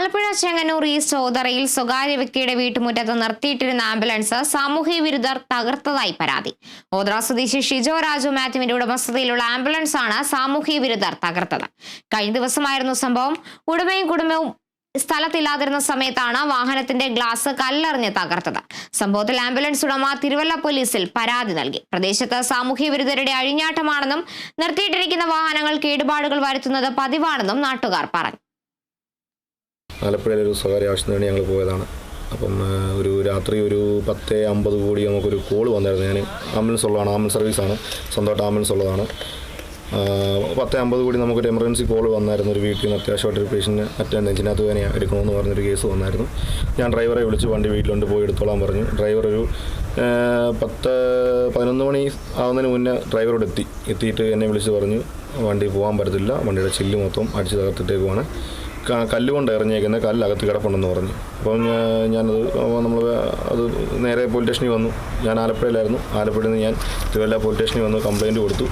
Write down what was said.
Alappuzha Chengannur east ഓതറയിൽ സ്വകാര്യ വ്യക്തിയുടെ വീട്ടുമുറ്റത്ത് നിർത്തിയിട്ടിരുന്ന ആംബുലൻസ് സാമൂഹ്യ വിരുദ്ധർ തകർത്തതായി പരാതി. ഓതറ സ്വദേശി ഷിജോ രാജു മാത്യുവിന്റെ ഉടമസ്ഥതയിലുള്ള ആംബുലൻസ് ആണ് സാമൂഹ്യ വിരുദ്ധർ തകർത്തത്. കഴിഞ്ഞ ദിവസമായിരുന്നു സംഭവം. ഉടമയും കുടുംബവും സ്ഥലത്തില്ലാതിരുന്ന സമയത്താണ് വാഹനത്തിന്റെ ഗ്ലാസ് കല്ലെറിഞ്ഞ് തകർത്തത്. സംഭവത്തിൽ ആംബുലൻസ് ഉടമ തിരുവല്ല പോലീസിൽ പരാതി നൽകി. പ്രദേശത്ത് സാമൂഹ്യ വിരുദ്ധരുടെ അഴിഞ്ഞാട്ടമാണെന്നും നിർത്തിയിട്ടിരിക്കുന്ന വാഹനങ്ങൾ കേടുപാടുകൾ വരുത്തുന്നത് പതിവാണെന്നും നാട്ടുകാർ പറഞ്ഞു. ആലപ്പുഴയിൽ ഒരു സ്വകാര്യ ആവശ്യത്തിന് വേണ്ടി ഞങ്ങൾ പോയതാണ്. അപ്പം ഒരു രാത്രി ഒരു 10:50 കൂടി നമുക്കൊരു കോൾ വന്നായിരുന്നു. ഞാൻ ആംബുലൻസ് ഉള്ളതാണ്, ആംബുലൻസ് സർവീസാണ്, സ്വന്തമായിട്ട് ആംബുലൻസ് ഉള്ളതാണ്. 10:50 കൂടി നമുക്കൊരു എമർജൻസി കോൾ വന്നായിരുന്നു. ഒരു വീട്ടിൽ നിന്ന് അത്യാവശ്യമായിട്ടൊരു പേഷ്യൻറ്റിന് മറ്റേ നെഞ്ചിനകത്ത് വേദന എടുക്കണമെന്ന് പറഞ്ഞൊരു കേസ് വന്നായിരുന്നു. ഞാൻ ഡ്രൈവറെ വിളിച്ച് വണ്ടി വീട്ടിലുണ്ട് പോയി എടുത്തോളാൻ പറഞ്ഞു. ഡ്രൈവർ ഒരു 10-11 മണി ആവുന്നതിന് മുന്നേ ഡ്രൈവറോട് എത്തിയിട്ട് എന്നെ വിളിച്ച് പറഞ്ഞു വണ്ടി പോകാൻ പറ്റത്തില്ല, വണ്ടിയുടെ ചില്ല് മൊത്തം അടിച്ച് തകർത്തിട്ടേക്കുവാണ്, കല്ലുകൊണ്ട് എറിഞ്ഞേക്കുന്നത്, കല്ലകത്ത് കിടപ്പുണ്ടെന്ന് പറഞ്ഞു. അപ്പം അത് നേരെ പോലീസ് സ്റ്റേഷനിൽ വന്നു. ഞാൻ ആലപ്പുഴയിലായിരുന്നു. ആലപ്പുഴയിൽ നിന്ന് ഞാൻ തിരുവല്ല പോലീസ് സ്റ്റേഷനിൽ വന്ന് കംപ്ലയിൻറ്റ് കൊടുത്തു.